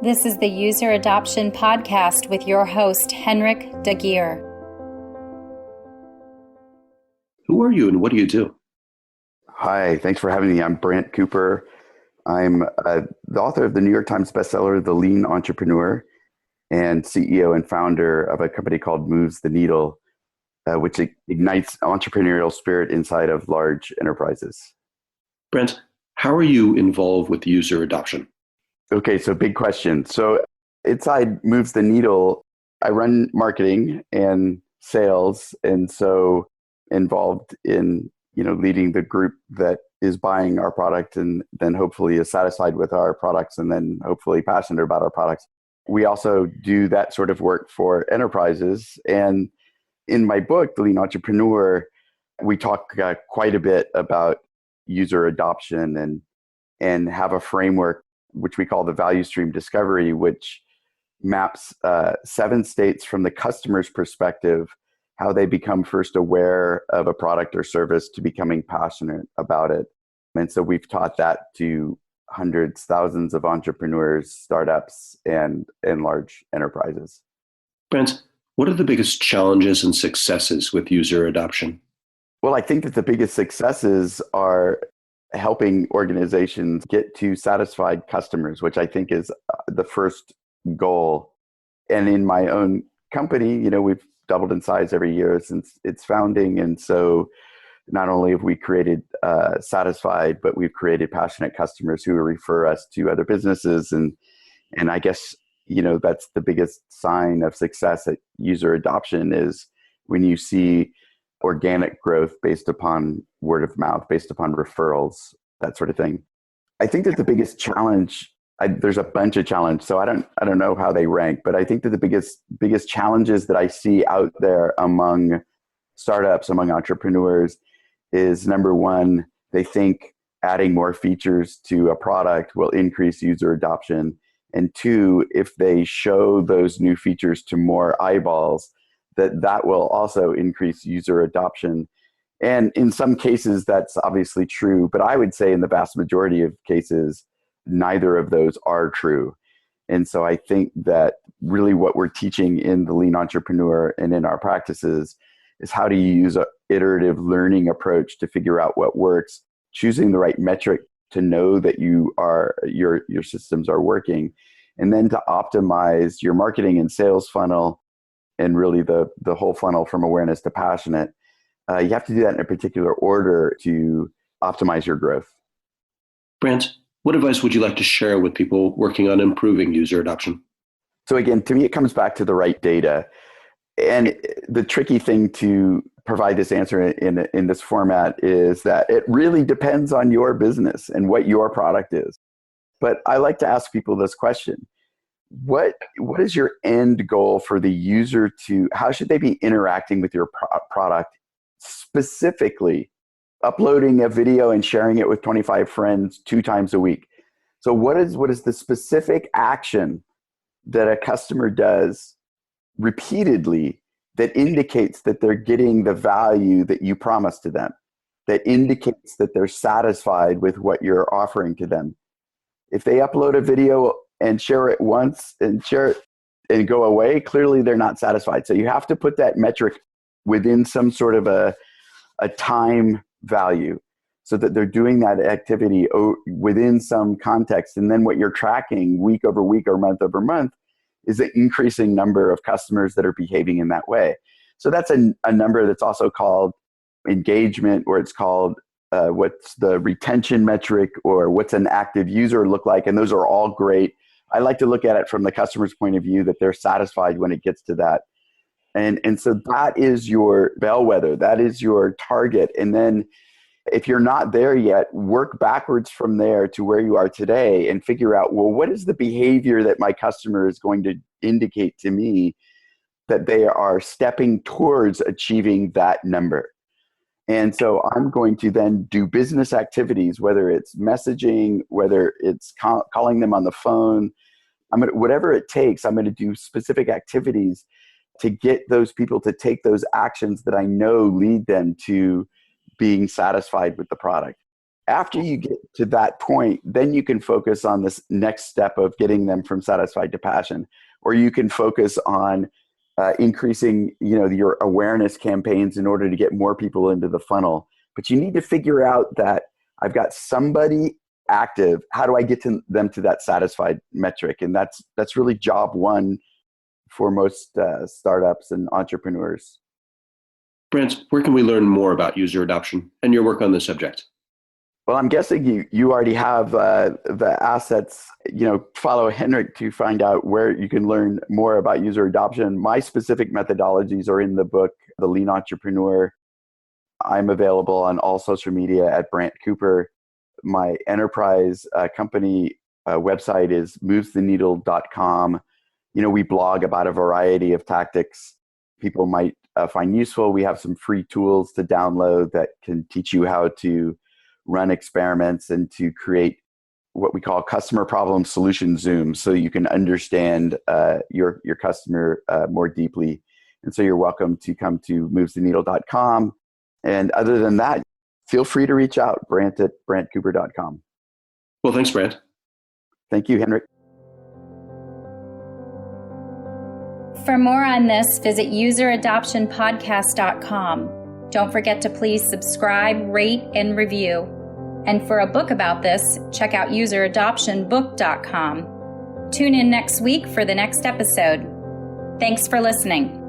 This is the User Adoption Podcast with your host, Henrik de Gyor. Who are you and what do you do? Hi, thanks for having me. I'm Brant Cooper. I'm the author of the New York Times bestseller, The Lean Entrepreneur, and CEO and founder of a company called Moves the Needle, which ignites entrepreneurial spirit inside of large enterprises. Brent, how are you involved with user adoption? Okay, so big question. So inside Moves the Needle, I run marketing and sales, and so involved in leading the group that is buying our product and then hopefully is satisfied with our products and then hopefully passionate about our products. We also do that sort of work for enterprises. And in my book, The Lean Entrepreneur, we talk quite a bit about user adoption and have a framework which we call the value stream discovery, which maps 7 states from the customer's perspective, how they become first aware of a product or service to becoming passionate about it. And so we've taught that to hundreds, thousands of entrepreneurs, startups, and large enterprises. Brent, what are the biggest challenges and successes with user adoption? Well, I think that the biggest successes are helping organizations get to satisfied customers, which I think is the first goal. And in my own company, we've doubled in size every year since its founding. And so not only have we created satisfied, but we've created passionate customers who refer us to other businesses. And I guess, that's the biggest sign of success at user adoption is when you see organic growth based upon word of mouth, based upon referrals, that sort of thing. I think that the biggest challenge, there's a bunch of challenges, so I don't know how they rank, but I think that the biggest challenges that I see out there among startups, among entrepreneurs is number one, they think adding more features to a product will increase user adoption. And two, if they show those new features to more eyeballs, that will also increase user adoption. And in some cases, that's obviously true. But I would say in the vast majority of cases, neither of those are true. And so I think that really what we're teaching in the Lean Entrepreneur and in our practices is how to use an iterative learning approach to figure out what works, choosing the right metric to know that your systems are working, and then to optimize your marketing and sales funnel and really the whole funnel from awareness to passionate. You have to do that in a particular order to optimize your growth. Brent, what advice would you like to share with people working on improving user adoption? So again, to me, it comes back to the right data. And the tricky thing to provide this answer in this format is that it really depends on your business and what your product is. But I like to ask people this question. What is your end goal for the user how should they be interacting with your product? Specifically, uploading a video and sharing it with 25 friends 2 times a week. So what is the specific action that a customer does repeatedly that indicates that they're getting the value that you promised to them, that indicates that they're satisfied with what you're offering to them? If they upload a video and share it once and share it and go away, clearly they're not satisfied. So you have to put that metric within some sort of a time value so that they're doing that activity within some context. And then what you're tracking week over week or month over month is the increasing number of customers that are behaving in that way. So that's a number that's also called engagement, or it's called what's the retention metric, or what's an active user look like. And those are all great. I like to look at it from the customer's point of view, that they're satisfied when it gets to that. And so that is your bellwether. That is your target. And then if you're not there yet, work backwards from there to where you are today and figure out, well, what is the behavior that my customer is going to indicate to me that they are stepping towards achieving that number? And so I'm going to then do business activities, whether it's messaging, whether it's calling them on the phone. Whatever it takes, I'm going to do specific activities to get those people to take those actions that I know lead them to being satisfied with the product. After you get to that point, then you can focus on this next step of getting them from satisfied to passion, or you can focus on increasing, your awareness campaigns in order to get more people into the funnel. But you need to figure out that I've got somebody active. How do I get them to that satisfied metric? And that's really job one for most startups and entrepreneurs. Brant, where can we learn more about user adoption and your work on this subject? Well, I'm guessing you already have the assets. Follow Henrik to find out where you can learn more about user adoption. My specific methodologies are in the book, The Lean Entrepreneur. I'm available on all social media at Brant Cooper. My enterprise company website is movestheneedle.com. We blog about a variety of tactics people might find useful. We have some free tools to download that can teach you how to run experiments and to create what we call customer problem solution zooms, so you can understand your customer more deeply. And so you're welcome to come to movestheneedle.com. And other than that, feel free to reach out, Brant at brantcooper.com. Well, thanks, Brant. Thank you, Henrik. For more on this, visit useradoptionpodcast.com. Don't forget to please subscribe, rate, and review. And for a book about this, check out useradoptionbook.com. Tune in next week for the next episode. Thanks for listening.